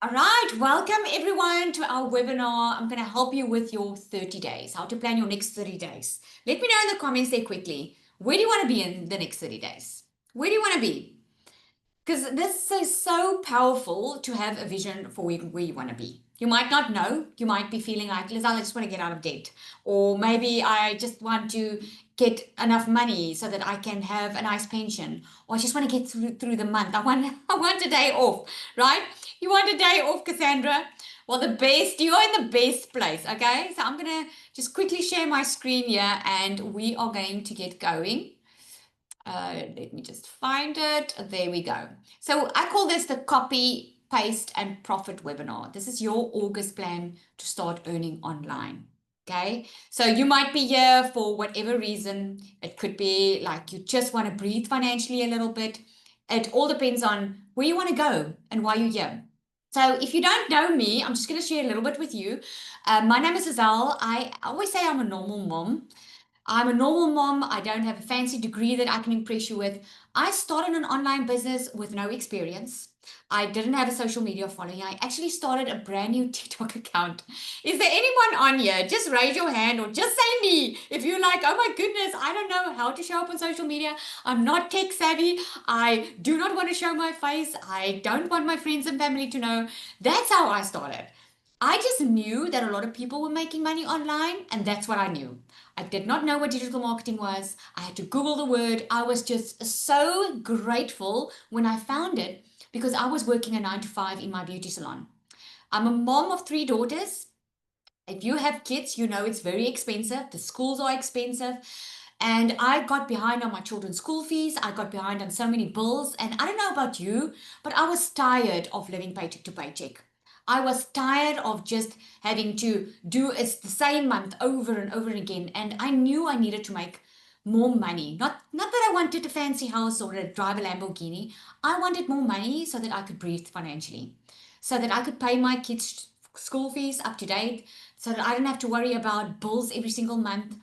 All right, welcome everyone to our webinar. I'm going to help you with your 30 days, how to plan your next 30 days. Let me know in the comments there quickly. Where do you want to be in the next 30 days? Where do you want to be? Because this is so powerful to have a vision for where you want to be. You might not know. You might be feeling like, Liz, I just want to get out of debt. Or maybe I just want to get enough money so that I can have a nice pension. Or I just want to get through the month. I want a day off, right? You want a day off, Cassandra? Well, you're in the best place, okay? So I'm going to just quickly share my screen here and we are going to get going. Let me just find it. There we go. So I call this the copy, paste, and profit webinar. This is your August plan to start earning online. Okay. So you might be here for whatever reason. It could be like you just want to breathe financially a little bit. It all depends on where you want to go and why you're here. So if you don't know me, I'm just going to share a little bit with you. My name is Azal. I always say I'm a normal mom. I'm a normal mom. I don't have a fancy degree that I can impress you with. I started an online business with no experience. I didn't have a social media following. I actually started a brand new TikTok account. Is there anyone on here? Just raise your hand or just say me. If you're like, oh my goodness, I don't know how to show up on social media. I'm not tech savvy. I do not want to show my face. I don't want my friends and family to know. That's how I started. I just knew that a lot of people were making money online, and that's what I knew. I did not know what digital marketing was. I had to Google the word. I was just so grateful when I found it because I was working a 9 to 5 in my beauty salon. I'm a mom of 3 daughters. If you have kids, you know it's very expensive. The schools are expensive. And I got behind on my children's school fees. I got behind on so many bills. And I don't know about you, but I was tired of living paycheck to paycheck. I was tired of just having to do it the same month over and over again. And I knew I needed to make more money. Not that I wanted a fancy house or to drive a Lamborghini. I wanted more money so that I could breathe financially, so that I could pay my kids' school fees up to date, so that I didn't have to worry about bills every single month.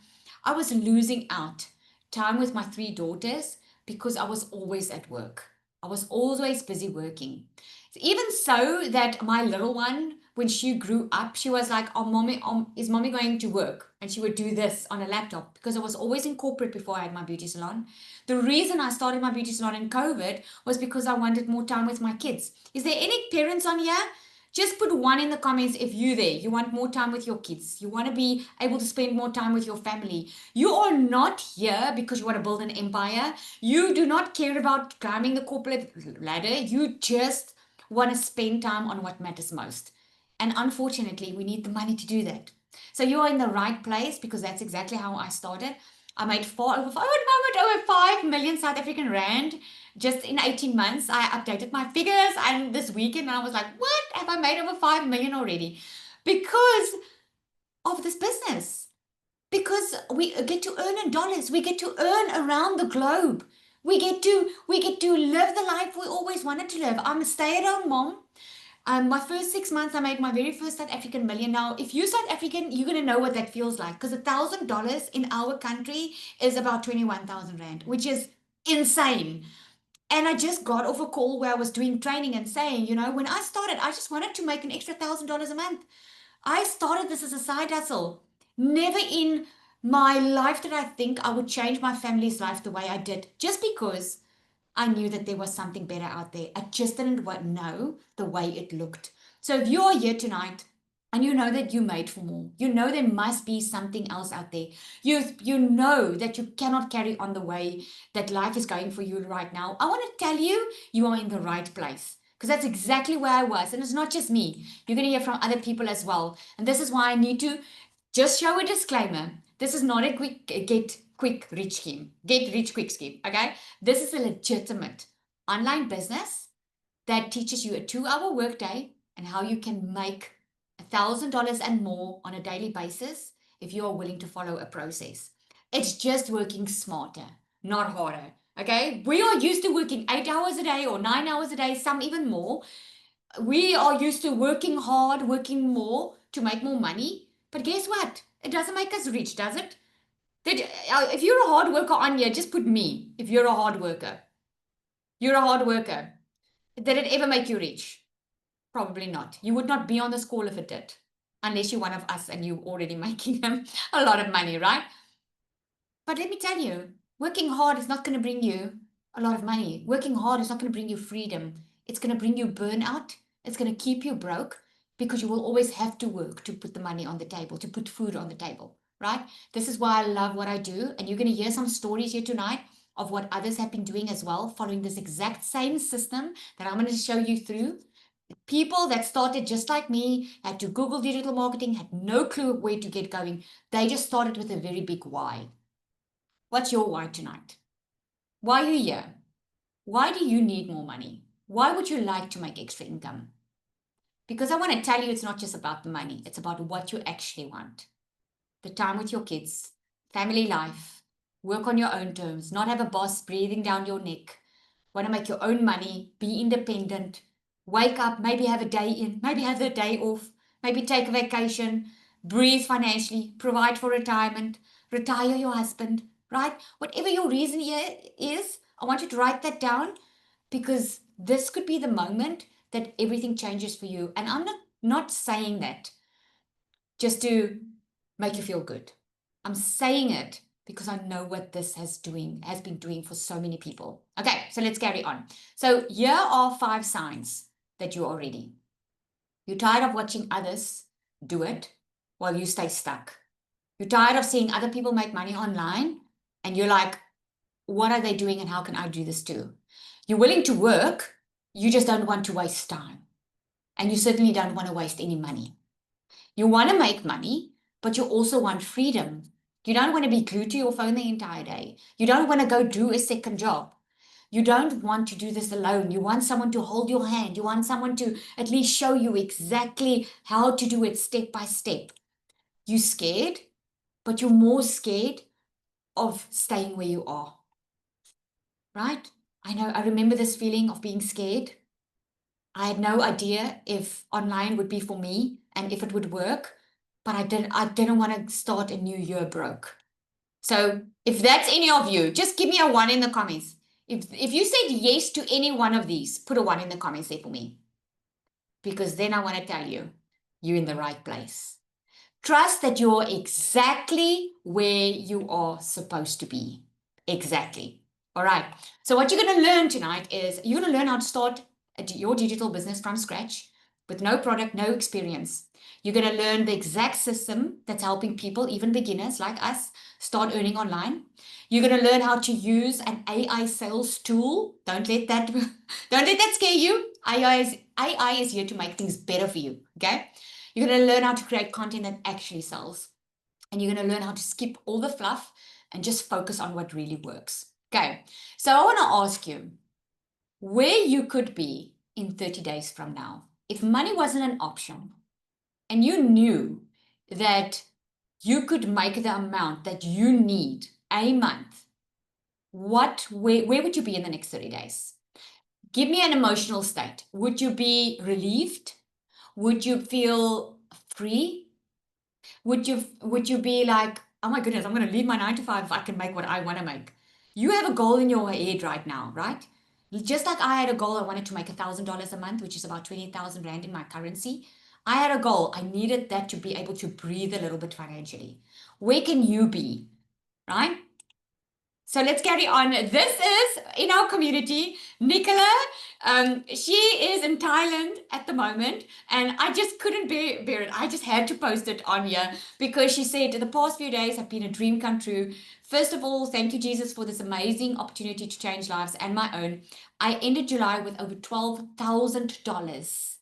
I was losing out time with my 3 daughters because I was always at work. I was always busy working. Even so that my little one, when she grew up, she was like, "Oh, mommy, is mommy going to work?" And she would do this on a laptop because I was always in corporate before I had my beauty salon. The reason I started my beauty salon in COVID was because I wanted more time with my kids. Is there any parents on here? Just put one in the comments if you there. You want more time with your kids. You want to be able to spend more time with your family. You are not here because you want to build an empire. You do not care about climbing the corporate ladder. You just want to spend time on what matters most. And unfortunately, we need the money to do that. So you are in the right place because that's exactly how I started. I made over 5 million South African rand just in 18 months. I updated my figures and this weekend and I was like, what? Have I made over 5 million already? Because of this business. Because we get to earn in dollars. We get to earn around the globe. We get to live the life we always wanted to live. I'm a stay-at-home mom. My first 6 months, I made my very first South African million. Now, if you're South African, you're gonna know what that feels like because $1,000 in our country is about 21,000 rand, which is insane. And I just got off a call where I was doing training and saying, when I started, I just wanted to make an extra $1,000 a month. I started this as a side hustle. Never in my life did I think I would change my family's life the way I did, just because I knew that there was something better out there. I just didn't know the way it looked. So if you're here tonight and you know that you made for more, you know there must be something else out there. You know that you cannot carry on the way that life is going for you right now. I want to tell you, you are in the right place. Because that's exactly where I was. And it's not just me. You're going to hear from other people as well. And this is why I need to just show a disclaimer. This is not a get rich quick scheme. Okay. This is a legitimate online business that teaches you a 2 hour workday and how you can make $1,000 and more on a daily basis if you are willing to follow a process. It's just working smarter, not harder. Okay. We are used to working 8 hours a day or 9 hours a day, some even more. We are used to working hard, working more to make more money. But guess what? It doesn't make us rich, does it? If you're a hard worker on here, just put me. If you're a hard worker, you're a hard worker. Did it ever make you rich? Probably not. You would not be on this call if it did, unless you're one of us and you're already making a lot of money, right? But let me tell you, working hard is not going to bring you a lot of money. Working hard is not going to bring you freedom. It's going to bring you burnout. It's going to keep you broke because you will always have to work to put the money on the table, to put food on the table, right? This is why I love what I do. And you're going to hear some stories here tonight of what others have been doing as well, following this exact same system that I'm going to show you through. People that started just like me, had to Google digital marketing, had no clue where to get going. They just started with a very big why. What's your why tonight? Why are you here? Why do you need more money? Why would you like to make extra income? Because I want to tell you it's not just about the money, it's about what you actually want. The time with your kids, family life, work on your own terms, not have a boss breathing down your neck, want to make your own money, be independent, wake up, maybe have a day in, maybe have the day off, maybe take a vacation, breathe financially, provide for retirement, retire your husband, right? Whatever your reason here is, I want you to write that down because this could be the moment that everything changes for you. And I'm not saying that just to make you feel good. I'm saying it because I know what this has been doing for so many people. Okay, so let's carry on. So here are 5 signs that you are ready. You're tired of watching others do it while you stay stuck. You're tired of seeing other people make money online and you're like, what are they doing and how can I do this too? You're willing to work, you just don't want to waste time. And you certainly don't want to waste any money. You want to make money, but you also want freedom. You don't want to be glued to your phone the entire day. You don't want to go do a second job. You don't want to do this alone. You want someone to hold your hand. You want someone to at least show you exactly how to do it step by step. You're scared, but you're more scared of staying where you are. Right? I know, I remember this feeling of being scared. I had no idea if online would be for me and if it would work, but I didn't want to start a new year broke. So if that's any of you, just give me a 1 in the comments. If you said yes to any one of these, put a 1 in the comments there for me. Because then I want to tell you, you're in the right place. Trust that you're exactly where you are supposed to be. Exactly. All right. So what you're going to learn tonight is you're going to learn how to start your digital business from scratch with no product, no experience. You're going to learn the exact system that's helping people, even beginners like us, start earning online. You're going to learn how to use an AI sales tool. Don't let that scare you. AI is here to make things better for you. Okay. You're going to learn how to create content that actually sells. And you're going to learn how to skip all the fluff and just focus on what really works. Okay, so I want to ask you where you could be in 30 days from now. If money wasn't an option and you knew that you could make the amount that you need a month, where would you be in the next 30 days? Give me an emotional state. Would you be relieved? Would you feel free? Would you be like, oh my goodness, I'm going to leave my 9 to 5 if I can make what I want to make? You have a goal in your head right now, right? Just like I had a goal, I wanted to make $1,000 a month, which is about 20,000 Rand in my currency. I had a goal. I needed that to be able to breathe a little bit financially. Where can you be, right? So let's carry on. This is in our community, Nicola. She is in Thailand at the moment, and I just couldn't bear it. I just had to post it on here because she said the past few days have been a dream come true. First of all, thank you, Jesus, for this amazing opportunity to change lives and my own. I ended July with over $12,000.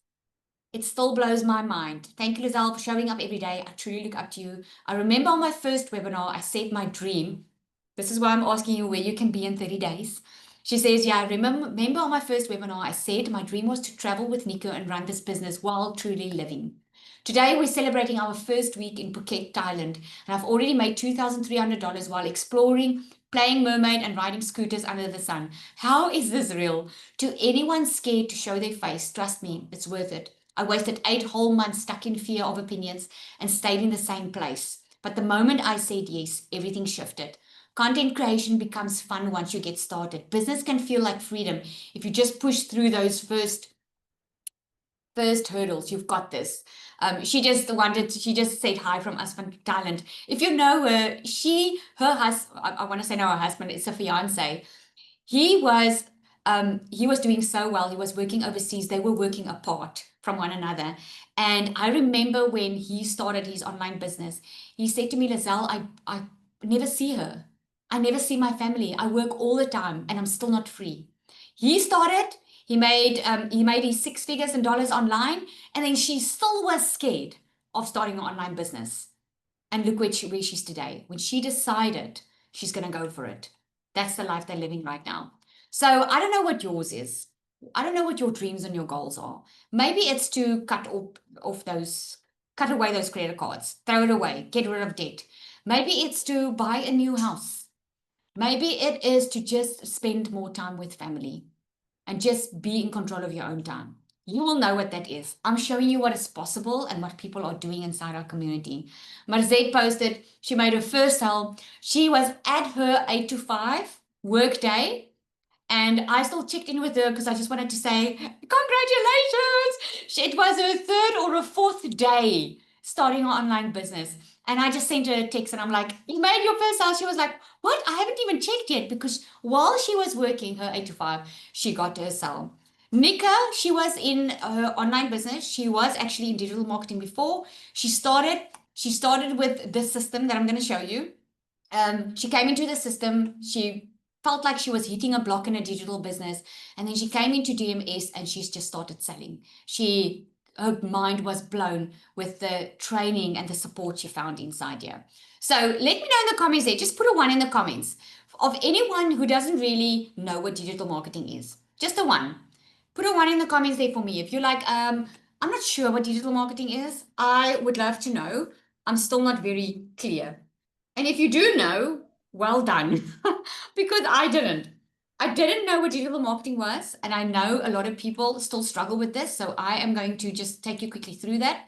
It still blows my mind. Thank you, Lizelle, for showing up every day. I truly look up to you. I remember on my first webinar, I said my dream. This is why I'm asking you where you can be in 30 days. She says, yeah, I remember on my first webinar, I said my dream was to travel with Nico and run this business while truly living. Today, we're celebrating our first week in Phuket, Thailand, and I've already made $2,300 while exploring, playing mermaid, and riding scooters under the sun. How is this real? To anyone scared to show their face, trust me, it's worth it. I wasted 8 whole months stuck in fear of opinions and stayed in the same place. But the moment I said yes, everything shifted. Content creation becomes fun once you get started. Business can feel like freedom if you just push through those first first hurdles. You've got this. She just said hi from us from Thailand. If you know her, her husband, I want to say no, her husband, it's a fiance. He was he was doing so well. He was working overseas. They were working apart from one another. And I remember when he started his online business, he said to me, Lizelle, I never see her. I never see my family. I work all the time and I'm still not free. He started, he made his six figures in dollars online, and then she still was scared of starting an online business. And look where she's today. When she decided she's going to go for it, that's the life they're living right now. So I don't know what yours is. I don't know what your dreams and your goals are. Maybe it's to cut away those credit cards, throw it away, get rid of debt. Maybe it's to buy a new house. Maybe it is to just spend more time with family and just be in control of your own time. You will know what that is. I'm showing you what is possible and what people are doing inside our community. Marzette posted, she made her first sale. She was at her 8 to 5 work day. And I still checked in with her because I just wanted to say, congratulations! It was her third or a fourth day starting her online business. And I just sent her a text and I'm like, you made your first sale. She was like, what? I haven't even checked yet, because while she was working her 8 to 5, she got her sale. Nika, she was in her online business. She was actually in digital marketing before. She started with this system that I'm going to show you. She came into the system. She felt like she was hitting a block in a digital business. And then she came into DMS and she's just started selling. Her mind was blown with the training and the support she found inside here. So let me know in the comments there. Just put a 1 in the comments of anyone who doesn't really know what digital marketing is. Just a 1. Put a 1 in the comments there for me. If you're like, I'm not sure what digital marketing is, I would love to know. I'm still not very clear. And if you do know, well done, because I didn't. I didn't know what digital marketing was, and I know a lot of people still struggle with this, so I am going to just take you quickly through that.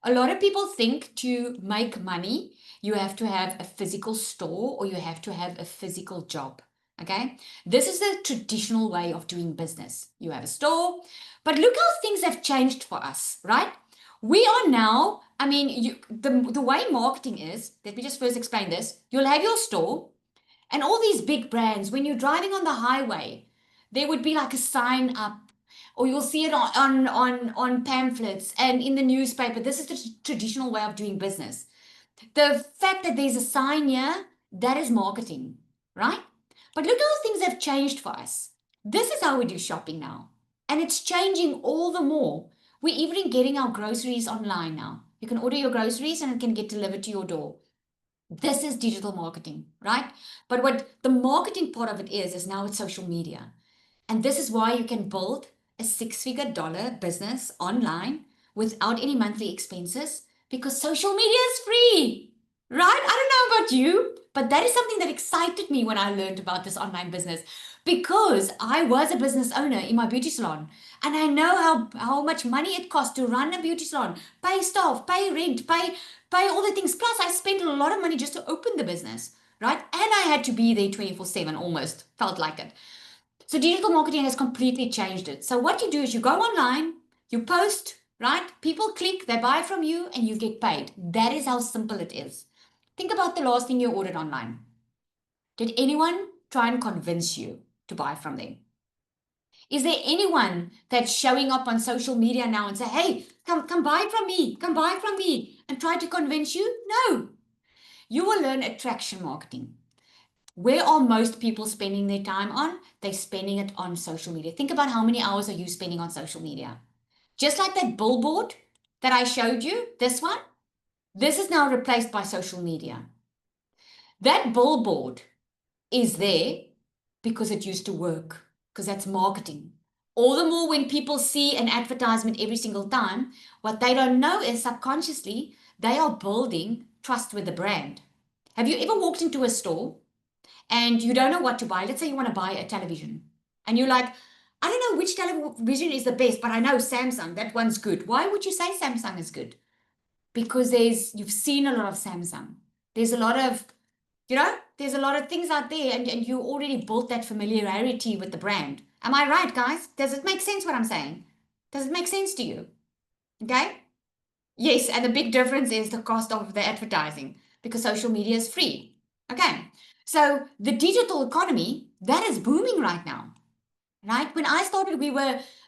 A lot of people think to make money, you have to have a physical store or you have to have a physical job. Okay, this is the traditional way of doing business. You have a store, but look how things have changed for us, right? We are now, I mean, the way marketing is, let me just first explain this. You'll have your store and all these big brands. When you're driving on the highway, there would be like a sign up, or you'll see it on pamphlets and in the newspaper. This is the traditional way of doing business. The fact that there's a sign here, that is marketing, right? But look how things have changed for us. This is how we do shopping now. And it's changing all the more. We're even getting our groceries online now. You can order your groceries and it can get delivered to your door. This is digital marketing, right? But what the marketing part of it is now it's social media. And this is why you can build a six-figure dollar business online without any monthly expenses, because social media is free, right? I don't know about you, but that is something that excited me when I learned about this online business, because I was a business owner in my beauty salon and I know how much money it costs to run a beauty salon, pay staff, pay rent, pay all the things. Plus, I spent a lot of money just to open the business, right? And I had to be there 24/7 almost, felt like it. So digital marketing has completely changed it. So what you do is you go online, you post, right? People click, they buy from you, and you get paid. That is how simple it is. Think about the last thing you ordered online. Did anyone try and convince you to buy from them? Is there anyone that's showing up on social media now and say, hey, come buy from me, and try to convince you? No. You will learn attraction marketing. Where are most people spending their time on? They're spending it on social media. Think about how many hours are you spending on social media? Just like that billboard that I showed you, this one, this is now replaced by social media. That billboard is there because it used to work, because that's marketing. All the more when people see an advertisement every single time, what they don't know is subconsciously they are building trust with the brand. Have you ever walked into a store and you don't know what to buy? Let's say you want to buy a television and you're like, I don't know which television is the best, but I know Samsung, that one's good. Why would you say Samsung is good? Because you've seen a lot of Samsung. There's a lot of, there's a lot of things out there, and you already built that familiarity with the brand. Am I right, guys? Does it make sense what I'm saying? Does it make sense to you? Okay? Yes, and the big difference is the cost of the advertising because social media is free. Okay. So the digital economy, that is booming right now. Right? When I started,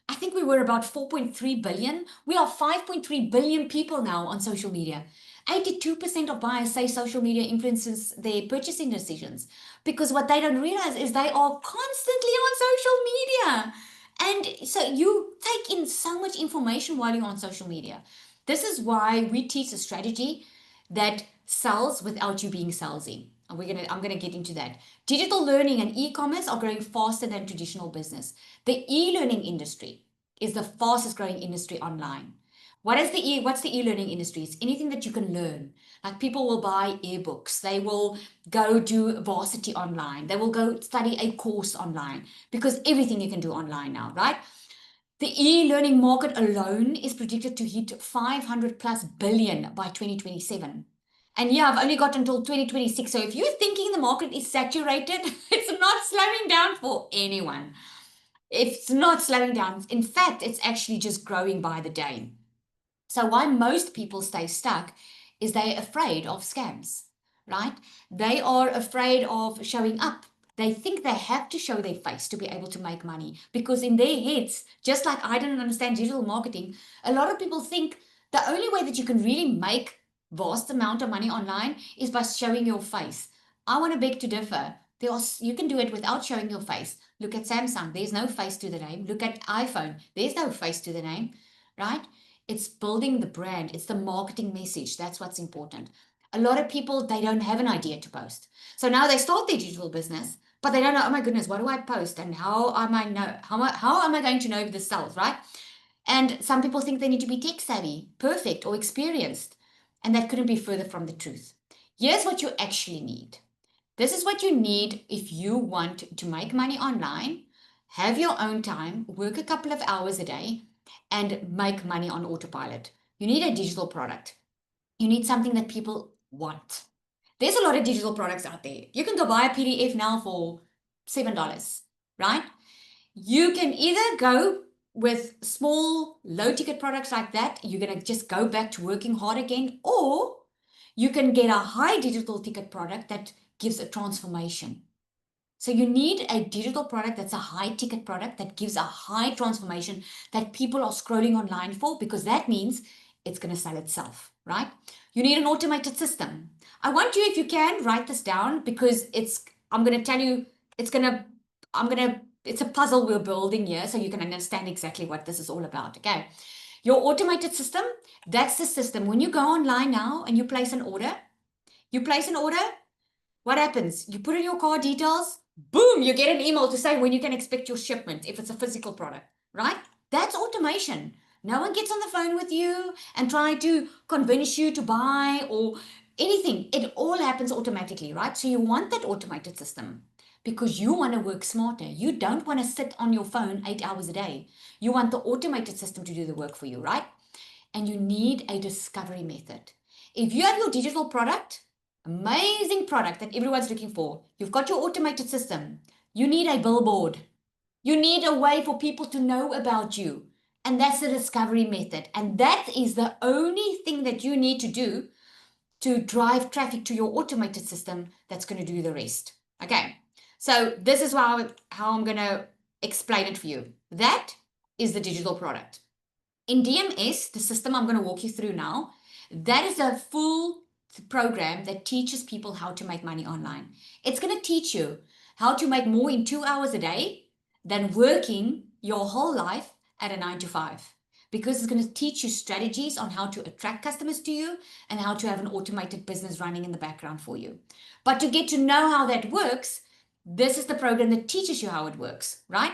I think we were about 4.3 billion. We are 5.3 billion people now on social media. 82% of buyers say social media influences their purchasing decisions because what they don't realize is they are constantly on social media. And so you take in so much information while you're on social media. This is why we teach a strategy that sells without you being salesy. And I'm gonna get into that. Digital learning and e-commerce are growing faster than traditional business. The e-learning industry is the fastest growing industry online. What's the e-learning industry? It's anything that you can learn. Like people will buy ebooks, they will go do varsity online, they will go study a course online because everything you can do online now, right? The e-learning market alone is predicted to hit 500 plus billion by 2027. And yeah, I've only got until 2026. So if you're thinking the market is saturated, it's not slowing down for anyone. It's not slowing down. In fact, it's actually just growing by the day. So why most people stay stuck is they're afraid of scams, right? They are afraid of showing up. They think they have to show their face to be able to make money because in their heads, just like I didn't understand digital marketing, a lot of people think the only way that you can really make vast amount of money online is by showing your face. I want to beg to differ. You can do it without showing your face. Look at Samsung. There's no face to the name. Look at iPhone. There's no face to the name, right? It's building the brand, it's the marketing message. That's what's important. A lot of people, they don't have an idea to post. So now they start their digital business, but they don't know, oh my goodness, what do I post? And how am I going to know if this sells, right? And some people think they need to be tech savvy, perfect, or experienced. And that couldn't be further from the truth. Here's what you actually need. This is what you need if you want to make money online, have your own time, work a couple of hours a day, and make money on autopilot. You need a digital product. You need something that people want. There's a lot of digital products out there. You can go buy a PDF now for $7, right? You can either go with small, low ticket products like that. You're going to just go back to working hard again, or you can get a high digital ticket product that gives a transformation. So you need a digital product that's a high ticket product that gives a high transformation that people are scrolling online for because that means it's going to sell itself, right? You need an automated system. I want you, if you can, write this down because I'm going to tell you, it's a puzzle we're building here so you can understand exactly what this is all about, okay? Your automated system, that's the system. When you go online now and you place an order, what happens? You put in your card details, boom, you get an email to say when you can expect your shipment if it's a physical product, right? That's automation. No one gets on the phone with you and try to convince you to buy or anything. It all happens automatically, right? So you want that automated system because you want to work smarter. You don't want to sit on your phone 8 hours a day. You want the automated system to do the work for you, right? And you need a discovery method. If you have your digital product, amazing product that everyone's looking for, you've got your automated system, you need a billboard. You need a way for people to know about you. And that's the discovery method. And that is the only thing that you need to do to drive traffic to your automated system that's going to do the rest. Okay. So this is how I'm going to explain it for you. That is the digital product. In DMS, the system I'm going to walk you through now, that is a full program that teaches people how to make money online. It's going to teach you how to make more in 2 hours a day than working your whole life at a 9 to 5. Because it's going to teach you strategies on how to attract customers to you and how to have an automated business running in the background for you. But to get to know how that works, this is the program that teaches you how it works, right?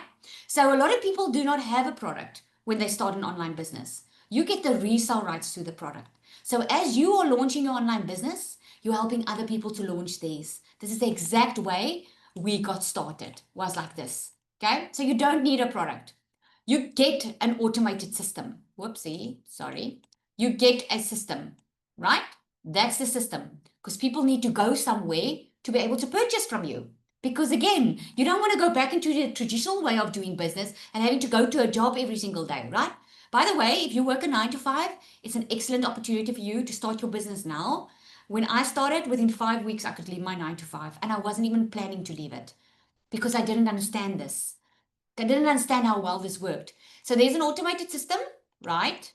So a lot of people do not have a product when they start an online business. You get the resale rights to the product. So as you are launching your online business, you're helping other people to launch theirs. This is the exact way we got started, was like this. Okay, so you don't need a product. You get an automated system. Whoopsie, sorry. You get a system, right? That's the system. Because people need to go somewhere to be able to purchase from you. Because again, you don't want to go back into the traditional way of doing business and having to go to a job every single day, right? By the way, if you work a 9 to 5, it's an excellent opportunity for you to start your business now. When I started, within 5 weeks, I could leave my 9 to 5, and I wasn't even planning to leave it because I didn't understand this. I didn't understand how well this worked. So there's an automated system, right?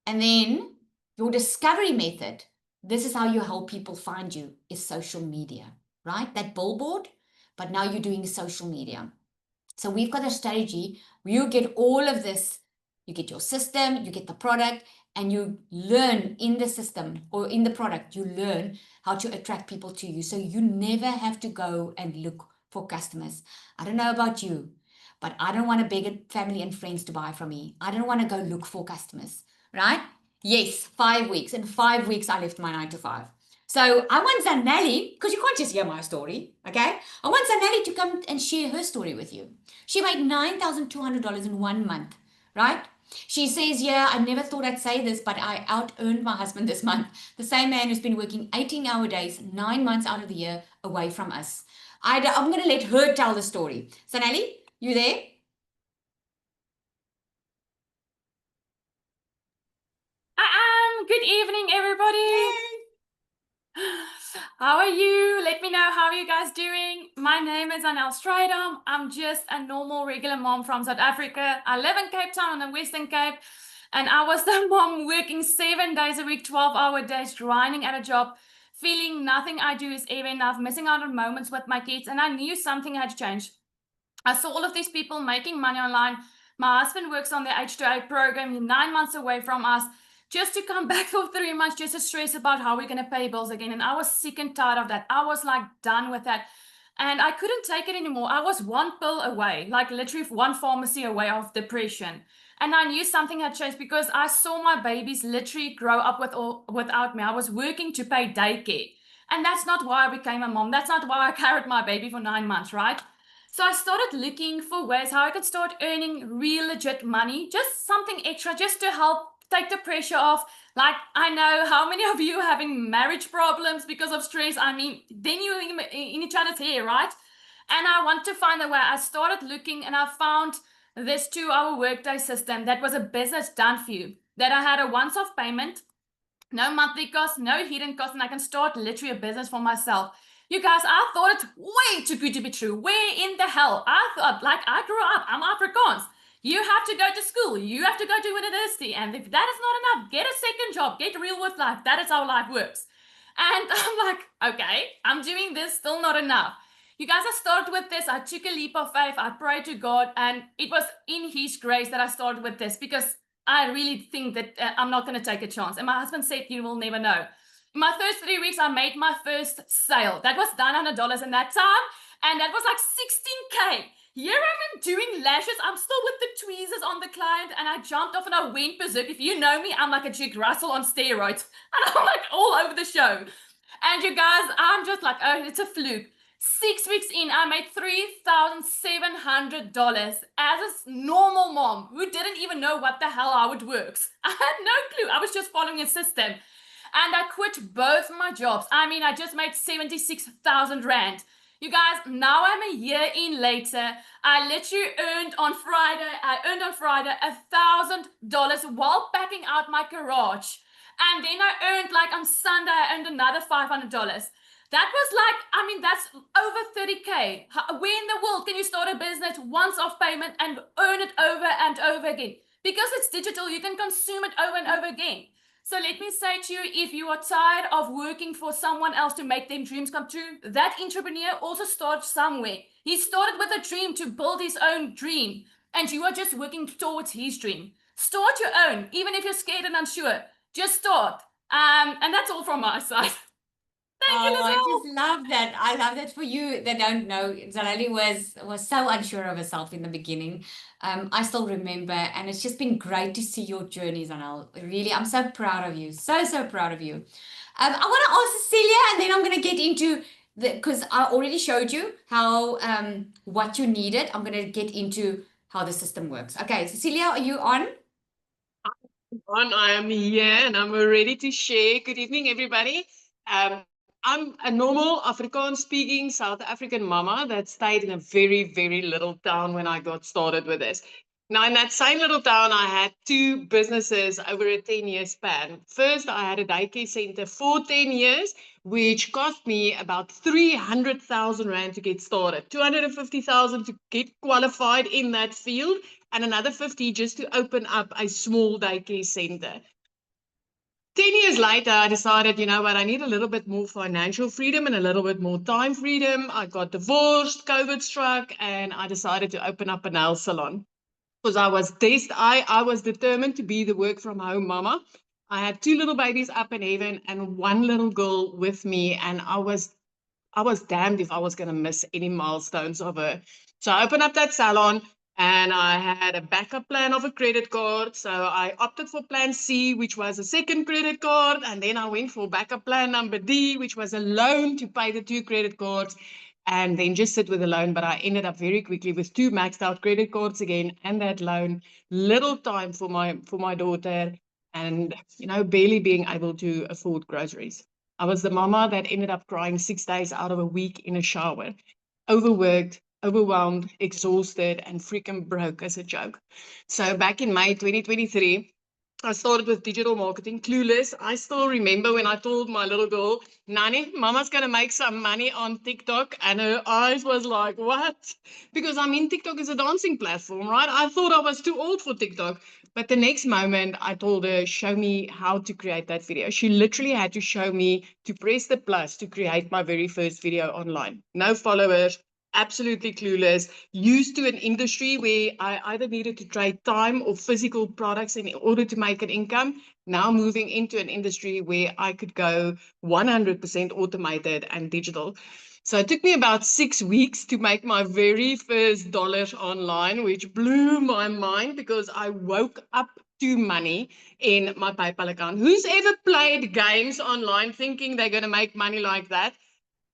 And then your discovery method, this is how you help people find you, is social media, right? That billboard, but now you're doing social media. So we've got a strategy where you get all of this. You get your system, you get the product, and you learn in the system or in the product, you learn how to attract people to you. So you never have to go and look for customers. I don't know about you, but I don't want to beg family and friends to buy from me. I don't want to go look for customers, right? Yes, 5 weeks. In 5 weeks, I left my 9 to 5. So I want Zanelli, because you can't just hear my story, okay? I want Zanelli to come and share her story with you. She made $9,200 in 1 month, right? She says, yeah, I never thought I'd say this, but I out-earned my husband this month. The same man who's been working 18-hour days, 9 months out of the year away from us. I'm going to let her tell the story. Zanelli, you there? I am. Good evening, everybody. Yay. How are you? Let me know how you guys doing. My name is Anel Strydom. I'm just a normal, regular mom from South Africa. I live in Cape Town on the Western Cape, and I was the mom working 7 days a week, 12-hour days, grinding at a job, feeling nothing I do is ever enough, missing out on moments with my kids, and I knew something had to change. I saw all of these people making money online. My husband works on the H2A program. He's 9 months away from us, just to come back for 3 months, just to stress about how we're going to pay bills again. And I was sick and tired of that. I was like done with that. And I couldn't take it anymore. I was one pill away, like literally one pharmacy away of depression. And I knew something had changed because I saw my babies literally grow up without me. I was working to pay daycare. And that's not why I became a mom. That's not why I carried my baby for 9 months, right? So I started looking for ways how I could start earning real legit money, just something extra, just to help take the pressure off. Like, I know how many of you are having marriage problems because of stress. I mean, then you're in each other's hair, right? And I want to find a way. I started looking and I found this 2-hour workday system that was a business done for you, that I had a once-off payment, no monthly cost, no hidden cost, and I can start literally a business for myself. You guys, I thought it way too good to be true. Where in the hell? I thought, like, I grew up, I'm Afrikaans. You have to go to school, you have to go to university, and if that is not enough, get a second job, get real with life. That is how life works. And I'm like, okay, I'm doing this, still not enough. You guys, I started with this. I took a leap of faith. I prayed to God, and it was in His grace that I started with this, because I really think that I'm not going to take a chance. And my husband said, you will never know. In my first 3 weeks, I made my first sale. That was $900 in that time. And that was like 16K. Here I am doing lashes. I'm still with the tweezers on the client. And I jumped off and I went berserk. If you know me, I'm like a Jig Russell on steroids. And I'm like all over the show. And you guys, I'm just like, oh, it's a fluke. 6 weeks in, I made $3,700 as a normal mom who didn't even know what the hell how it works. I had no clue. I was just following a system. And I quit both my jobs. I mean, I just made 76,000 Rand. You guys, now I'm a year in later. I literally earned on Friday $1,000 while packing out my garage. And then I earned, like, on Sunday, I earned another $500. That was like, I mean, that's over 30K. Where in the world can you start a business once off payment and earn it over and over again? Because it's digital, you can consume it over and over again. So let me say to you, if you are tired of working for someone else to make their dreams come true, that entrepreneur also starts somewhere. He started with a dream to build his own dream, and you are just working towards his dream. Start your own, even if you're scared and unsure. Just start. And that's all from my side. Thank you, Oh, I Lizelle. just love that. I love that for you that don't know. Zalali was so unsure of herself in the beginning. I still remember, and it's just been great to see your journeys, Anal. Really, I'm so proud of you. So proud of you. I want to ask Cecilia, and then I'm going to get into because I already showed you how what you needed. I'm going to get into how the system works. Okay, Cecilia, are you on? I am here and I'm ready to share. Good evening, everybody. Um, I'm a normal Afrikaans speaking South African mama that stayed in a very, very little town when I got started with this. Now, in that same little town, I had two businesses over a 10-year span. First, I had a daycare center for 10 years, which cost me about 300,000 Rand to get started, 250,000 to get qualified in that field, and another 50 just to open up a small daycare center. 10 years later, I decided, you know what, I need a little bit more financial freedom and a little bit more time freedom. I got divorced, COVID struck, and I decided to open up a nail salon because I was determined to be the work from home mama. I had two little babies up in heaven and one little girl with me, and I was damned if I was going to miss any milestones of her. So I opened up that salon and I had a backup plan of a credit card. So I opted for plan C, which was a second credit card. And then I went for backup plan number D, which was a loan to pay the two credit cards and then just sit with the loan. But I ended up very quickly with two maxed out credit cards again and that loan, little time for my daughter, and barely being able to afford groceries. I was the mama that ended up crying 6 days out of a week in a shower, overworked, overwhelmed, exhausted, and freaking broke as a joke. So back in May 2023, I started with digital marketing, clueless. I still remember when I told my little girl, Nani, mama's going to make some money on TikTok. And her eyes was like, what? Because I mean, TikTok is a dancing platform, right? I thought I was too old for TikTok. But the next moment I told her, show me how to create that video. She literally had to show me to press the plus to create my very first video online. No followers, absolutely clueless, used to an industry where I either needed to trade time or physical products in order to make an income. Now moving into an industry where I could go 100% automated and digital. So it took me about 6 weeks to make my very first dollars online, which blew my mind because I woke up to money in my PayPal account. Who's ever played games online thinking they're going to make money like that?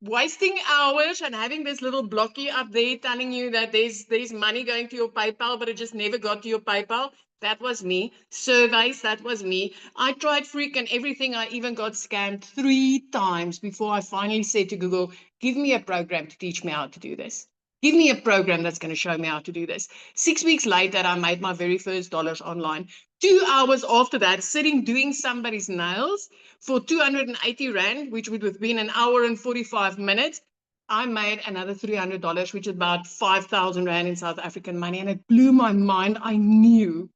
Wasting hours and having this little blocky up there telling you that there's money going to your PayPal, but it just never got to your PayPal. That was me. Surveys, that was me. I tried freaking everything. I even got scammed 3 times before I finally said to Google, give me a program to teach me how to do this. Give me a program that's going to show me how to do this. 6 weeks later, I made my very first dollars online. 2 hours after that, sitting doing somebody's nails for 280 Rand, which would have been an hour and 45 minutes, I made another $300, which is about 5,000 Rand in South African money. And it blew my mind. I knew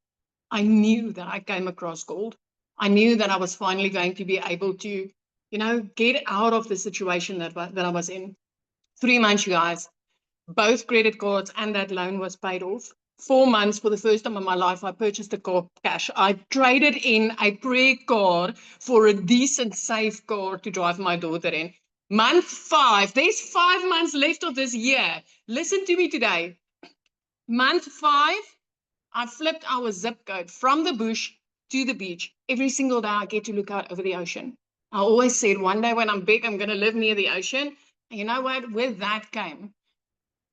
that I came across gold. I knew that I was finally going to be able to, get out of the situation that I was in. 3 months, you guys, both credit cards and that loan was paid off. 4 months, for the first time in my life, I purchased a car cash. I traded in a pre-car for a decent, safe car to drive my daughter in. Month 5, there's 5 months left of this year. Listen to me today. Month 5, I flipped our zip code from the bush to the beach. Every single day, I get to look out over the ocean. I always said, one day when I'm big, I'm going to live near the ocean. And you know what? With that came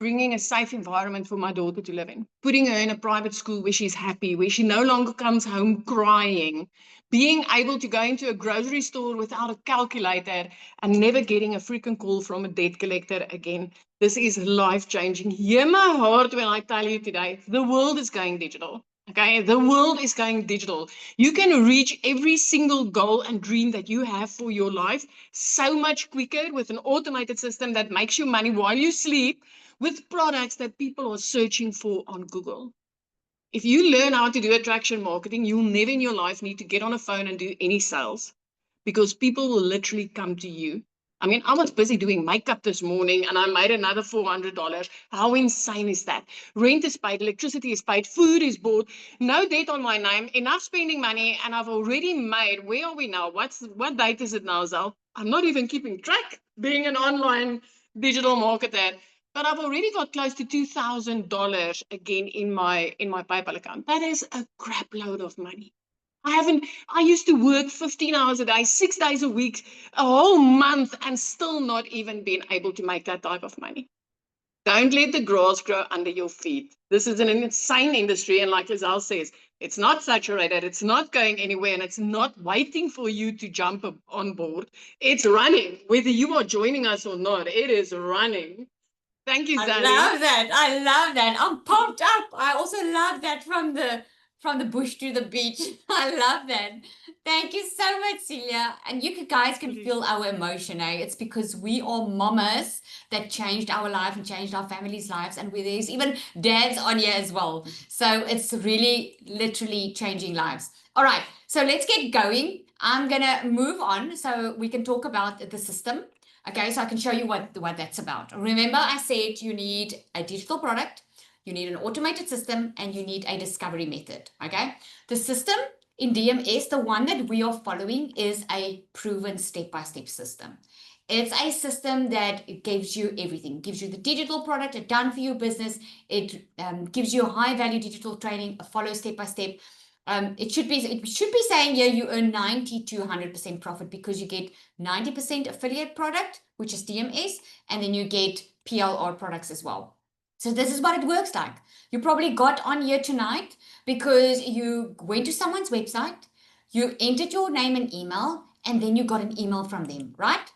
bringing a safe environment for my daughter to live in, putting her in a private school where she's happy, where she no longer comes home crying, being able to go into a grocery store without a calculator and never getting a freaking call from a debt collector again. This is life-changing. Hear my heart when I tell you today, the world is going digital. Okay, the world is going digital. You can reach every single goal and dream that you have for your life so much quicker with an automated system that makes you money while you sleep, with products that people are searching for on Google. If you learn how to do attraction marketing, you'll never in your life need to get on a phone and do any sales because people will literally come to you. I mean, I was busy doing makeup this morning and I made another $400. How insane is that? Rent is paid, electricity is paid, food is bought, no debt on my name, enough spending money, and I've already made, where are we now? What date is it now, Zal? I'm not even keeping track being an online digital marketer. But I've already got close to $2,000 again in my PayPal account. That is a crap load of money. I used to work 15 hours a day, 6 days a week, a whole month, and still not even been able to make that type of money. Don't let the grass grow under your feet. This is an insane industry. And like Lizelle says, it's not saturated. It's not going anywhere. And it's not waiting for you to jump on board. It's running. Whether you are joining us or not, it is running. Thank you, I Zanny. love that. I love that. I'm pumped up. I also love that from the bush to the beach. I love that. Thank you so much, Celia. And you guys can feel our emotion, eh? It's because we are mamas that changed our life and changed our families' lives. And where there's even dads on here as well. So it's really literally changing lives. All right. So let's get going. I'm gonna move on so we can talk about the system. Okay, so I can show you what that's about. Remember, I said you need a digital product, you need an automated system, and you need a discovery method. Okay, the system in DMS, the one that we are following, is a proven step-by-step system. It's a system that it gives you everything. It gives you the digital product, a done for you business. It gives you high value digital training, a follow step by step. It should be saying here you earn 90 to 100% profit because you get 90% affiliate product, which is DMS, and then you get PLR products as well. So this is what it works like. You probably got on here tonight because you went to someone's website, you entered your name and email, and then you got an email from them, right?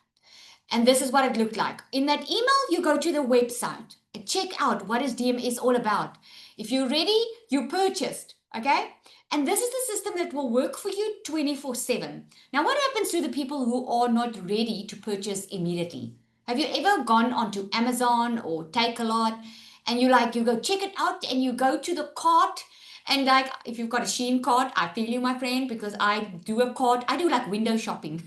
And this is what it looked like. In that email, you go to the website and check out what is DMS all about. If you're ready, you purchased, okay? And this is the system that will work for you 24/7. Now, what happens to the people who are not ready to purchase immediately? Have you ever gone onto Amazon or Take a Lot and you go check it out and you go to the cart and like if you've got a Shein cart, I feel you, my friend, because I do a cart. I do like window shopping,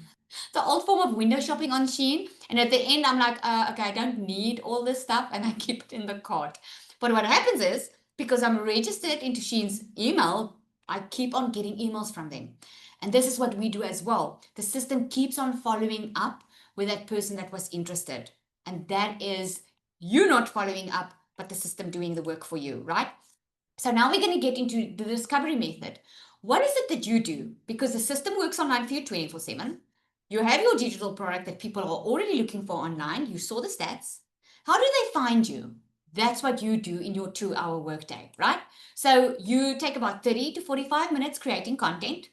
the old form of window shopping on Shein. And at the end, I'm like, okay, I don't need all this stuff, and I keep it in the cart. But what happens is, because I'm registered into Shein's email, I keep on getting emails from them. And this is what we do as well. The system keeps on following up with that person that was interested. And that is you not following up, but the system doing the work for you, right? So now we're going to get into the discovery method. What is it that you do? Because the system works online for you 24/7. You have your digital product that people are already looking for online. You saw the stats. How do they find you? That's what you do in your 2-hour workday, right? So you take about 30 to 45 minutes creating content.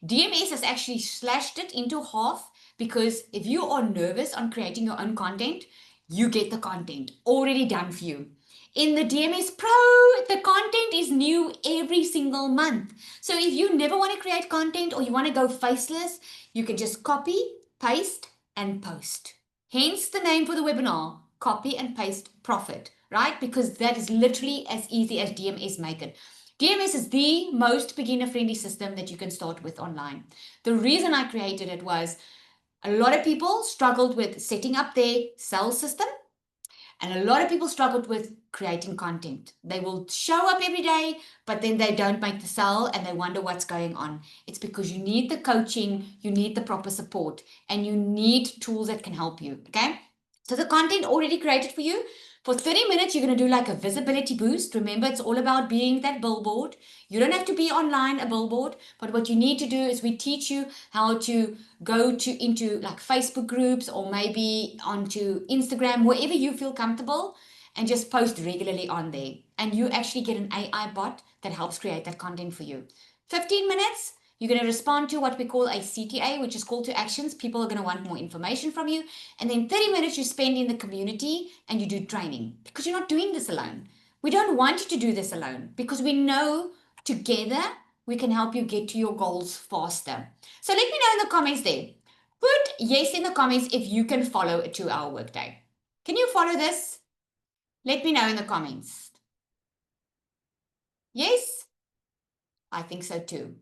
DMS has actually slashed it into half because if you are nervous on creating your own content, you get the content already done for you. In the DMS Pro, the content is new every single month. So if you never want to create content or you want to go faceless, you can just copy, paste, and post. Hence the name for the webinar, Copy and Paste Profit, right? Because that is literally as easy as DMS make it. DMS is the most beginner-friendly system that you can start with online. The reason I created it was a lot of people struggled with setting up their sales system. And a lot of people struggled with creating content. They will show up every day, but then they don't make the sale and they wonder what's going on. It's because you need the coaching, you need the proper support, and you need tools that can help you. Okay. So the content already created for you. For 30 minutes, you're going to do like a visibility boost. Remember, it's all about being that billboard. You don't have to be online a billboard, but what you need to do is we teach you how to go into like Facebook groups or maybe onto Instagram, wherever you feel comfortable, and just post regularly on there. And you actually get an AI bot that helps create that content for you. 15 minutes, you're going to respond to what we call a CTA, which is call to actions. People are going to want more information from you. And then 30 minutes you spend in the community and you do training because you're not doing this alone. We don't want you to do this alone because we know together we can help you get to your goals faster. So let me know in the comments there. Put yes in the comments if you can follow a 2-hour workday. Can you follow this? Let me know in the comments. Yes? I think so too.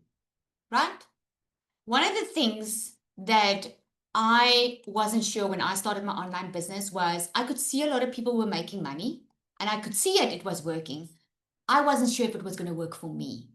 Right? One of the things that I wasn't sure when I started my online business was I could see a lot of people were making money and I could see it was working. I wasn't sure if it was going to work for me.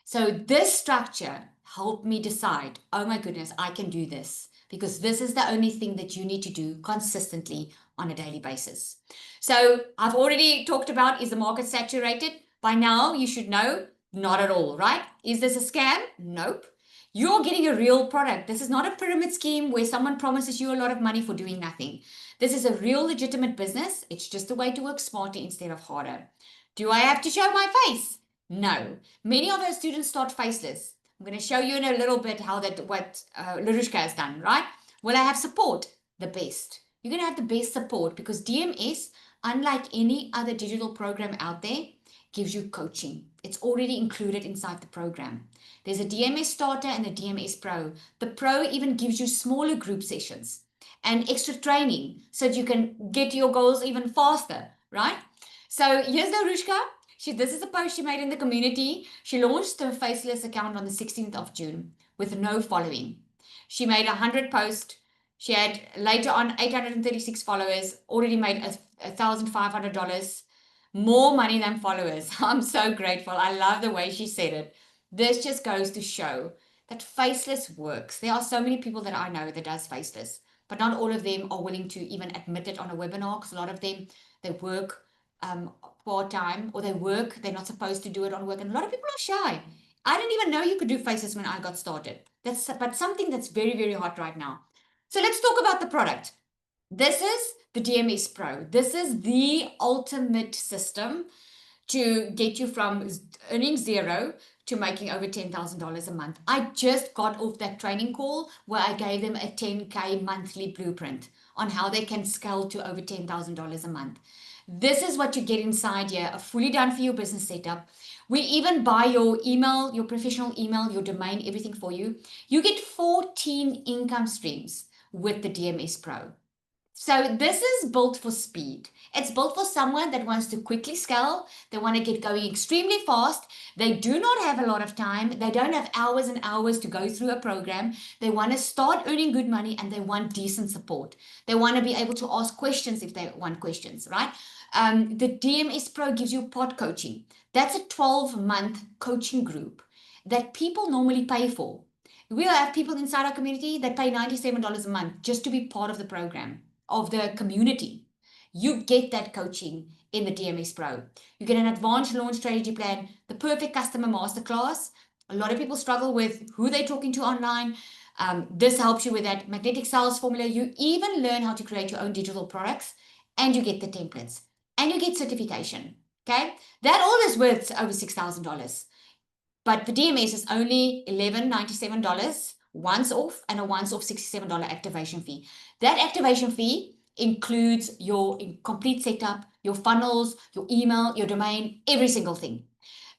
So this structure helped me decide, oh my goodness, I can do this because this is the only thing that you need to do consistently on a daily basis. So I've already talked about, is the market saturated? By now you should know, not at all, right? Is this a scam? Nope. You're getting a real product. This is not a pyramid scheme where someone promises you a lot of money for doing nothing. This is a real legitimate business. It's just a way to work smarter instead of harder. Do I have to show my face? No. Many of our students start faceless. I'm going to show you in a little bit how what Larushka has done, right? Will I have support? The best. You're going to have the best support because DMS unlike any other digital program out there, gives you coaching. It's already included inside the program. There's a DMS Starter and a DMS Pro. The Pro even gives you smaller group sessions and extra training so that you can get to your goals even faster, right? So here's Darushka. This is a post she made in the community. She launched her Faceless account on the 16th of June with no following. She made 100 posts. She had later on 836 followers, already made $1,500, more money than followers. I'm so grateful. I love the way she said it. This just goes to show that Faceless works. There are so many people that I know that does Faceless, but not all of them are willing to even admit it on a webinar, because a lot of them, they work part-time, or they're not supposed to do it on work, and a lot of people are shy. I didn't even know you could do Faceless when I got started. But something that's very, very hot right now. So let's talk about the product. This is the DMS Pro. This is the ultimate system to get you from earning zero to making over $10,000 a month. I just got off that training call where I gave them a 10K monthly blueprint on how they can scale to over $10,000 a month. This is what you get inside here, a fully done for your business setup. We even buy your email, your professional email, your domain, everything for you. You get 14 income streams with the DMS Pro. So this is built for speed. It's built for someone that wants to quickly scale. They want to get going extremely fast. They do not have a lot of time. They don't have hours and hours to go through a program. They want to start earning good money, and they want decent support. They want to be able to ask questions if they want questions, right? The DMS Pro gives you pod coaching. That's a 12-month coaching group that people normally pay for. We have people inside our community that pay $97 a month just to be part of the program, of the community. You get that coaching in the DMS Pro. You get an advanced launch strategy plan, the perfect customer masterclass. A lot of people struggle with who they're talking to online. This helps you with that magnetic sales formula. You even learn how to create your own digital products, and you get the templates, and you get certification. Okay, that all is worth over $6,000. But the DMS is only $1,197 once off, and a once off $67 activation fee. That activation fee includes your complete setup, your funnels, your email, your domain, every single thing.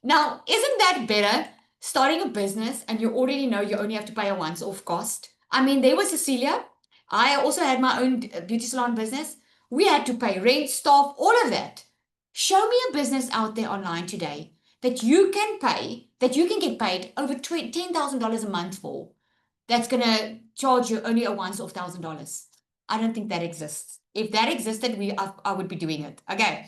Now, isn't that better? Starting a business and you already know you only have to pay a once off cost. I mean, there was Cecilia. I also had my own beauty salon business. We had to pay rent, staff, all of that. Show me a business out there online today that you can pay, that you can get paid over $10,000 a month for, that's going to charge you only a once off $1,000. I don't think that exists. If that existed, I would be doing it. Okay.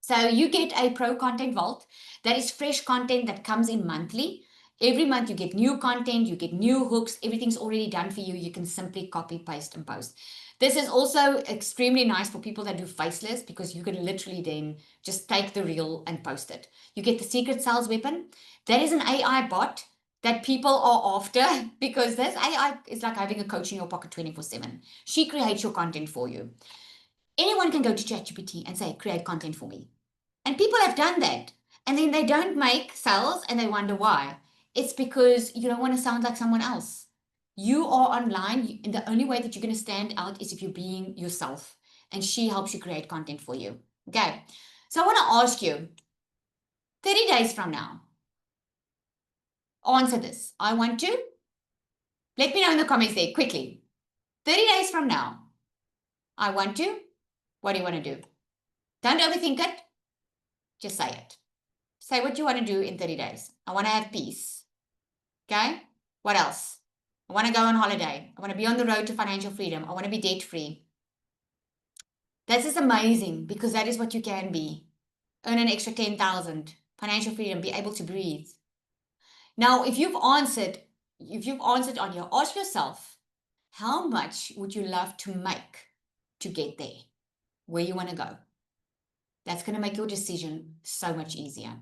So you get a pro content vault. That is fresh content that comes in monthly. Every month you get new content, you get new hooks, everything's already done for you. You can simply copy, paste, and post. This is also extremely nice for people that do Faceless, because you can literally then just take the reel and post it. You get the secret sales weapon. That is an AI bot that people are after, because this AI is like having a coach in your pocket 24/7. She creates your content for you. Anyone can go to ChatGPT and say, create content for me. And people have done that. And then they don't make sales and they wonder why. It's because you don't want to sound like someone else. You are online, and the only way that you're going to stand out is if you're being yourself. And she helps you create content for you. Okay. So I want to ask you, 30 days from now, answer this. I want to. Let me know in the comments there quickly. 30 days from now, I want to. What do you want to do? Don't overthink it. Just say it. Say what you want to do in 30 days. I want to have peace. Okay? What else? I want to go on holiday. I want to be on the road to financial freedom. I want to be debt free. This is amazing, because that is what you can be. Earn an extra 10,000. Financial freedom. Be able to breathe. Now, if you've answered on here, ask yourself, how much would you love to make to get there? Where you want to go? That's going to make your decision so much easier.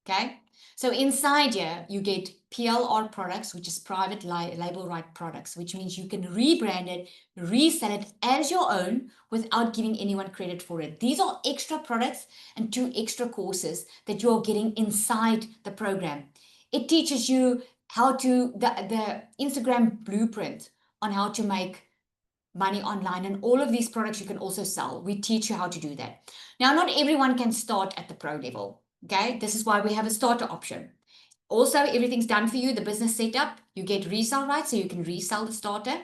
Okay. So inside here, you get PLR products, which is private label right products, which means you can rebrand it, resell it as your own without giving anyone credit for it. These are extra products and 2 extra courses that you're getting inside the program. It teaches you how to, the Instagram blueprint on how to make money online, and all of these products you can also sell. We teach you how to do that. Now, not everyone can start at the pro level. Okay, this is why we have a starter option. Also, everything's done for you, the business setup. You get resale rights, so you can resell the starter.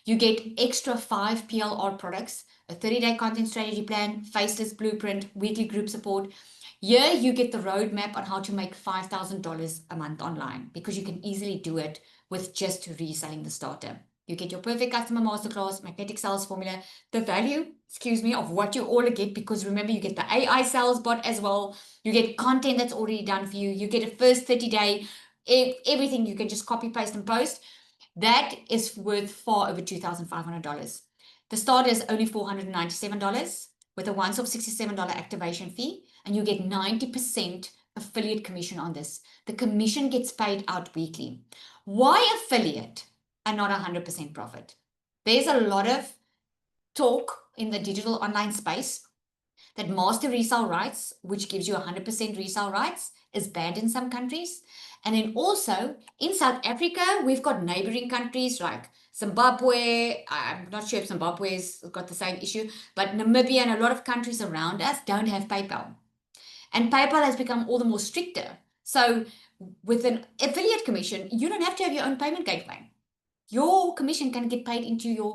You get extra 5 PLR products, a 30-day content strategy plan, faceless blueprint, weekly group support. Here, you get the roadmap on how to make $5,000 a month online, because you can easily do it with just reselling the starter. You get your perfect customer masterclass, magnetic sales formula, the value, of what you all get, because remember, you get the AI sales bot as well. You get content that's already done for you. You get a first 30-day, everything you can just copy, paste, and post. That is worth far over $2,500. The starter is only $497 with a once-off $67 activation fee, and you get 90% affiliate commission on this. The commission gets paid out weekly. Why affiliate and not 100% profit? There's a lot of talk in the digital online space that master resale rights, which gives you 100% resale rights, is banned in some countries. And then also in South Africa, we've got neighboring countries like Zimbabwe. I'm not sure if Zimbabwe's got the same issue, but Namibia and a lot of countries around us don't have PayPal. And PayPal has become all the more stricter. So with an affiliate commission, you don't have to have your own payment gateway. Your commission can get paid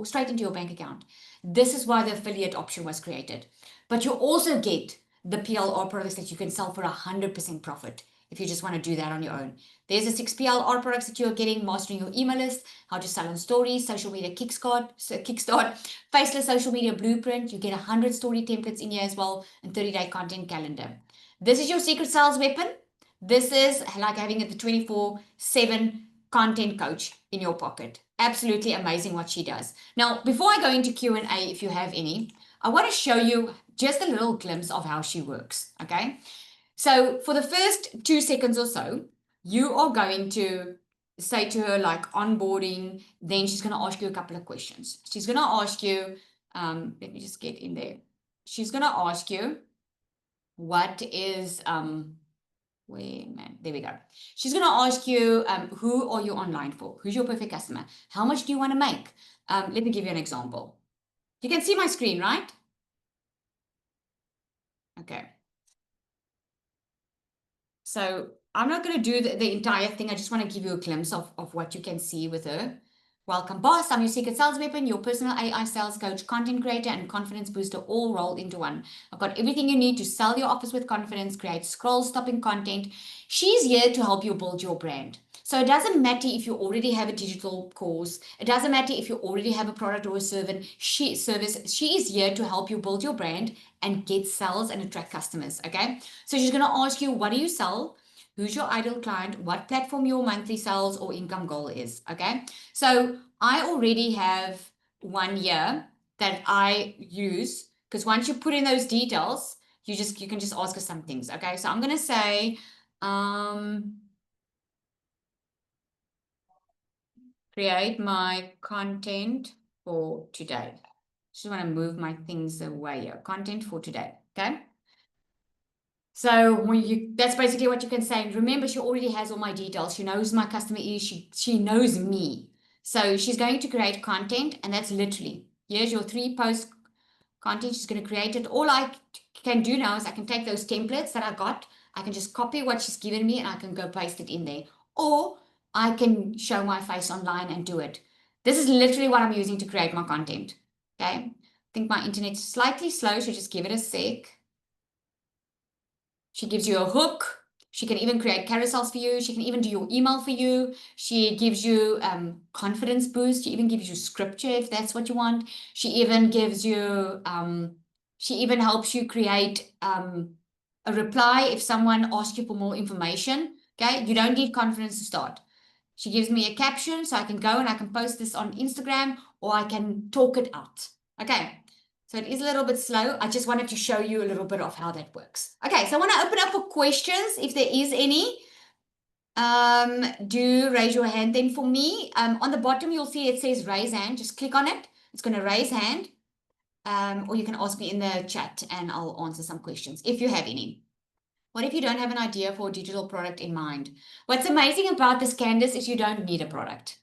straight into your bank account. This is why the affiliate option was created. But you also get the PLR products that you can sell for 100% profit if you just want to do that on your own. There's the 6 PLR products that you're getting: mastering your email list, how to sell on stories, social media kickstart, faceless social media blueprint. You get 100 story templates in here as well, and 30-day content calendar. This is your secret sales weapon. This is like having the 24/7 content coach in your pocket. Absolutely amazing what she does. Now, before I go into Q&A, if you have any, I want to show you just a little glimpse of how she works, okay? So for the first 2 seconds or so, you are going to say to her like onboarding, then she's going to ask you a couple of questions. She's going to ask you, let me just get in there. She's going to ask you, what is, there we go. She's going to ask you, who are you online for? Who's your perfect customer? How much do you want to make? Let me give you an example. You can see my screen, right? Okay. So I'm not going to do the entire thing. I just want to give you a glimpse of what you can see with her. Welcome, boss. I'm your secret sales weapon, your personal AI sales coach, content creator, and confidence booster all rolled into one. I've got everything you need to sell your offers with confidence, create scroll-stopping content. She's here to help you build your brand. So it doesn't matter if you already have a digital course. It doesn't matter if you already have a product or a service. She is here to help you build your brand and get sales and attract customers, okay? So she's going to ask you, what do you sell? Who's your ideal client? What platform your monthly sales or income goal is, okay? So I already have one here that I use, because once you put in those details, you can just ask her some things, okay? So I'm going to say, create my content for today. Just want to move my things away here. Content for today, okay? So that's basically what you can say. And remember, she already has all my details. She knows who my customer is. She knows me. So she's going to create content, and that's literally, here's your 3 post content. She's going to create it. All I can do now is I can take those templates that I got. I can just copy what she's given me, and I can go paste it in there. Or I can show my face online and do it. This is literally what I'm using to create my content. Okay. I think my internet's slightly slow, so just give it a sec. She gives you a hook. She can even create carousels for you. She can even do your email for you. She gives you confidence boost. She even gives you scripture if that's what you want. She even gives you, she even helps you create a reply if someone asks you for more information. Okay, you don't need confidence to start. She gives me a caption so I can go and I can post this on Instagram, or I can talk it out. Okay. So it is a little bit slow. I just wanted to show you a little bit of how that works. Okay, so I want to open up for questions if there is any. Do raise your hand then for me. On the bottom, you'll see it says raise hand. Just click on it. It's going to raise hand. Or you can ask me in the chat and I'll answer some questions if you have any. What if you don't have an idea for a digital product in mind? What's amazing about this, Candice, is you don't need a product.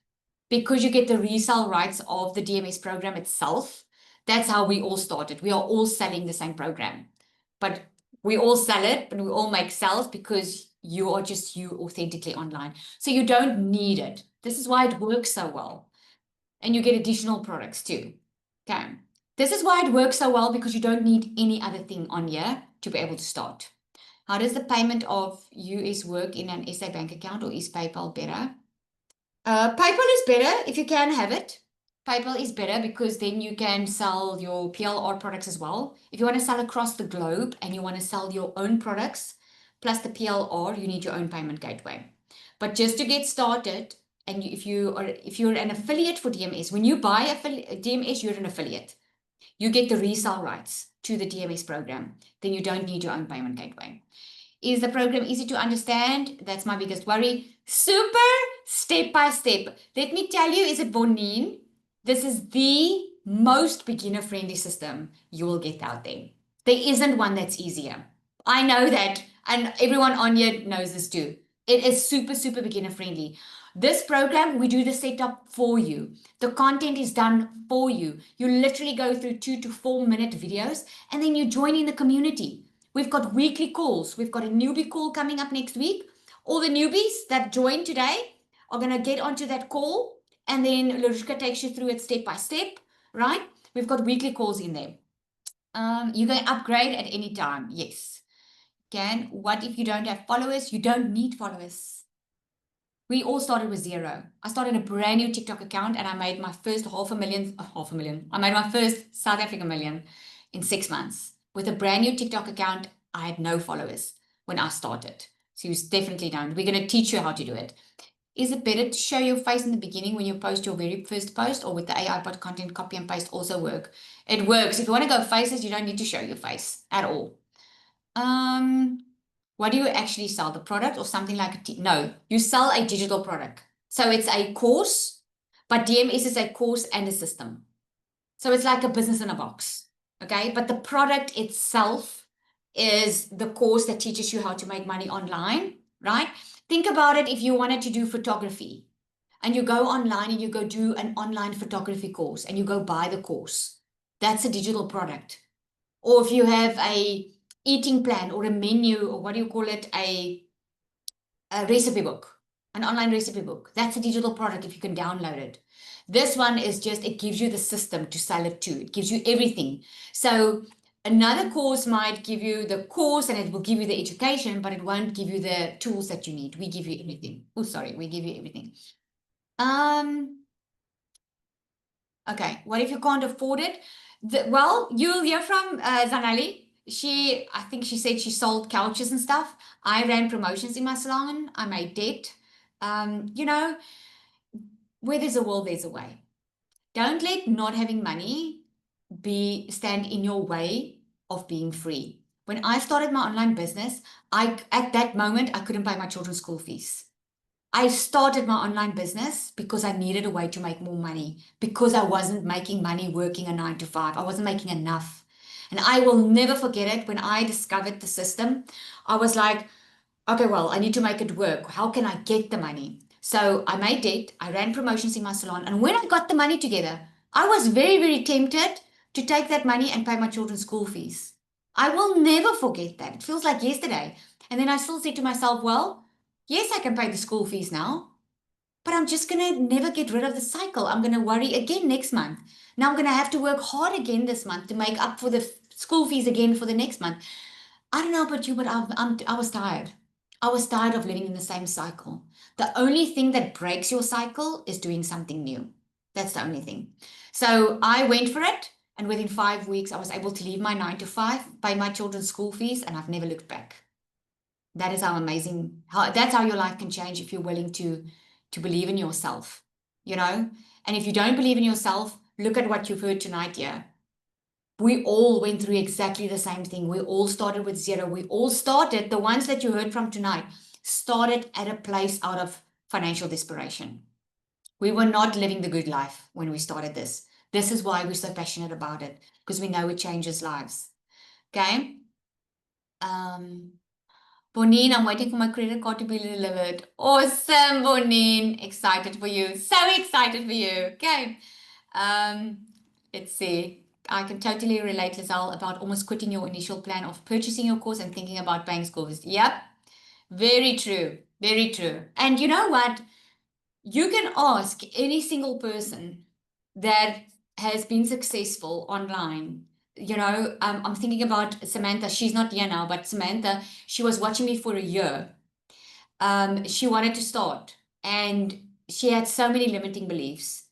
because you get the resale rights of the DMS program itself. That's how we all started. We are all selling the same program, but we all sell it, but we all make sales because you are just you authentically online. So you don't need it. This is why it works so well. And you get additional products too. Okay. This is why it works so well, because you don't need any other thing on here to be able to start. How does the payment of US work in an SA bank account, or is PayPal better? PayPal is better if you can have it. PayPal is better because then you can sell your PLR products as well. If you want to sell across the globe and you want to sell your own products plus the PLR, you need your own payment gateway. But just to get started, and if you're an affiliate for DMS, when you buy DMS, you're an affiliate. You get the resale rights to the DMS program. Then you don't need your own payment gateway. Is the program easy to understand? That's my biggest worry. Super step by step. Let me tell you, is it Bonin? This is the most beginner-friendly system you will get out there. There isn't one that's easier. I know that, and everyone on here knows this too. It is super, super beginner-friendly. This program, we do the setup for you. The content is done for you. You literally go through 2 to 4 minute videos, and then you join in the community. We've got weekly calls. We've got a newbie call coming up next week. All the newbies that joined today are going to get onto that call, and then Larushka takes you through it step by step, right? We've got weekly calls in there. You can upgrade at any time. Yes. Can. What if you don't have followers? You don't need followers. We all started with 0. I started a brand new TikTok account and I made my first half a million. I made my first South African million in 6 months. With a brand new TikTok account, I had no followers when I started. So you definitely don't. We're going to teach you how to do it. Is it better to show your face in the beginning when you post your very first post, or with the AI bot content copy and paste also work? It works. If you want to go faces, you don't need to show your face at all. What do you actually sell? The product or something like no, you sell a digital product. So it's a course, but DMS is a course and a system. So it's like a business in a box. Okay. But the product itself is the course that teaches you how to make money online, right? Think about it. If you wanted to do photography and you go online and you go do an online photography course and you go buy the course, that's a digital product. Or if you have a eating plan or a menu, or what do you call it? A recipe book, an online recipe book. That's a digital product if you can download it. This one is just, it gives you the system to sell it to. It gives you everything. So another course might give you the course and it will give you the education, but it won't give you the tools that you need. We give you everything. Oh, sorry, we give you everything. Okay, what if you can't afford it? Well, you'll hear from Zanali. I think she said she sold couches and stuff. I ran promotions in my salon. I made debt. You know, where there's a will, there's a way. Don't let not having money stand in your way of being free. When I started my online business, at that moment I couldn't pay my children's school fees. I started my online business because I needed a way to make more money, because I wasn't making money working a 9 to 5. I wasn't making enough. And I will never forget it. When I discovered the system, I was like, okay, well, I need to make it work. How can I get the money? So I made debt. I ran promotions in my salon. And when I got the money together, I was very, very tempted to take that money and pay my children's school fees. I will never forget that. It feels like yesterday. And then I still said to myself, well, yes, I can pay the school fees now, but I'm just going to never get rid of the cycle. I'm going to worry again next month. Now I'm going to have to work hard again this month to make up for the school fees again for the next month. I don't know about you, but I was tired. I was tired of living in the same cycle. The only thing that breaks your cycle is doing something new. That's the only thing. So I went for it. And within 5 weeks, I was able to leave my 9 to 5, pay my children's school fees, and I've never looked back. That is how amazing, that's how your life can change if you're willing to believe in yourself, you know? And if you don't believe in yourself, look at what you've heard tonight here. We all went through exactly the same thing. We all started with 0. We all started, the ones that you heard from tonight, started at a place out of financial desperation. We were not living the good life when we started this. This is why we're so passionate about it, because we know it changes lives. Okay? Bonine, I'm waiting for my credit card to be delivered. Awesome, Bonine. Excited for you. So excited for you. Okay. Let's see. I can totally relate, Lizelle, about almost quitting your initial plan of purchasing your course and thinking about paying school fees. Yep. Very true. Very true. And you know what? You can ask any single person that has been successful online. I'm thinking about Samantha. She's not here now, but Samantha, she was watching me for a year. She wanted to start, and she had so many limiting beliefs.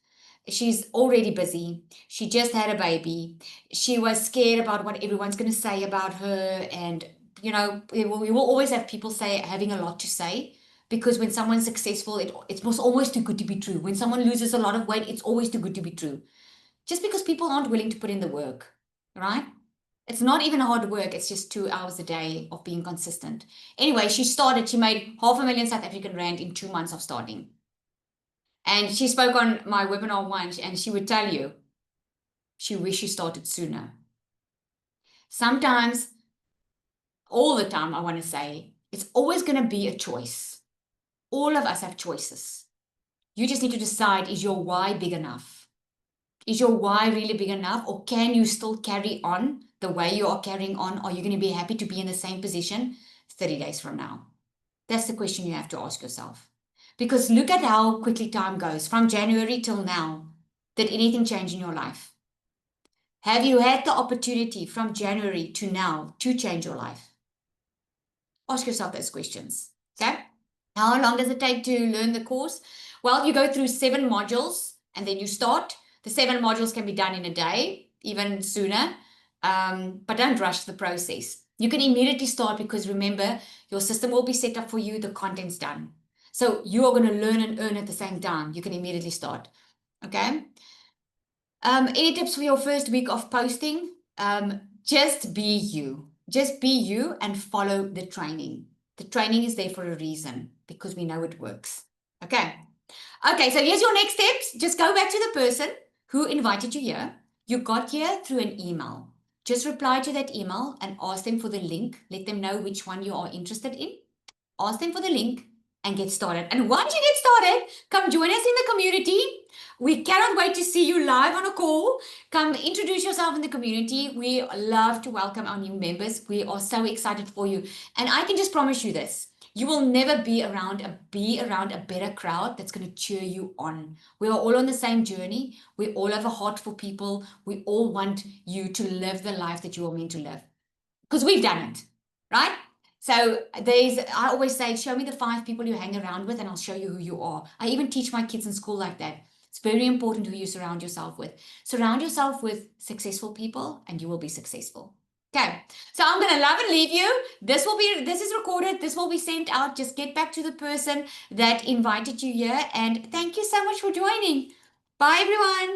She's already busy. She just had a baby. She was scared about what everyone's going to say about her. And, we will always have people having a lot to say, because when someone's successful, it's always too good to be true. When someone loses a lot of weight, it's always too good to be true. Just because people aren't willing to put in the work, right? It's not even hard work. It's just 2 hours a day of being consistent. Anyway, she made 500,000 South African Rand in 2 months of starting. And she spoke on my webinar once, and she would tell you she wished she started sooner. Sometimes, all the time, I want to say, it's always going to be a choice. All of us have choices. You just need to decide, is your why big enough? Is your why really big enough? Or can you still carry on the way you are carrying on? Are you going to be happy to be in the same position 30 days from now? That's the question you have to ask yourself. Because look at how quickly time goes from January till now. Did anything change in your life? Have you had the opportunity from January to now to change your life? Ask yourself those questions. Okay? How long does it take to learn the course? Well, you go through 7 modules and then you start. The 7 modules can be done in a day, even sooner, but don't rush the process. You can immediately start, because remember, your system will be set up for you, the content's done. So you are going to learn and earn at the same time. You can immediately start. Okay? Any tips for your first week of posting? Just be you. Just be you and follow the training. The training is there for a reason, because we know it works. Okay. Okay, so here's your next steps. Just go back to the person who invited you here. You got here through an email. Just reply to that email and ask them for the link. Let them know which one you are interested in. Ask them for the link and get started. And once you get started, come join us in the community. We cannot wait to see you live on a call. Come introduce yourself in the community. We love to welcome our new members. We are so excited for you. And I can just promise you this. You will never be around a better crowd that's going to cheer you on. We are all on the same journey. We all have a heart for people. We all want you to live the life that you are meant to live, because we've done it, right? So I always say, show me the 5 people you hang around with and I'll show you who you are. I even teach my kids in school like that. It's very important who you surround yourself with. Surround yourself with successful people and you will be successful. Okay, so I'm going to love and leave you. This is recorded. This will be sent out. Just get back to the person that invited you here. And thank you so much for joining. Bye, everyone.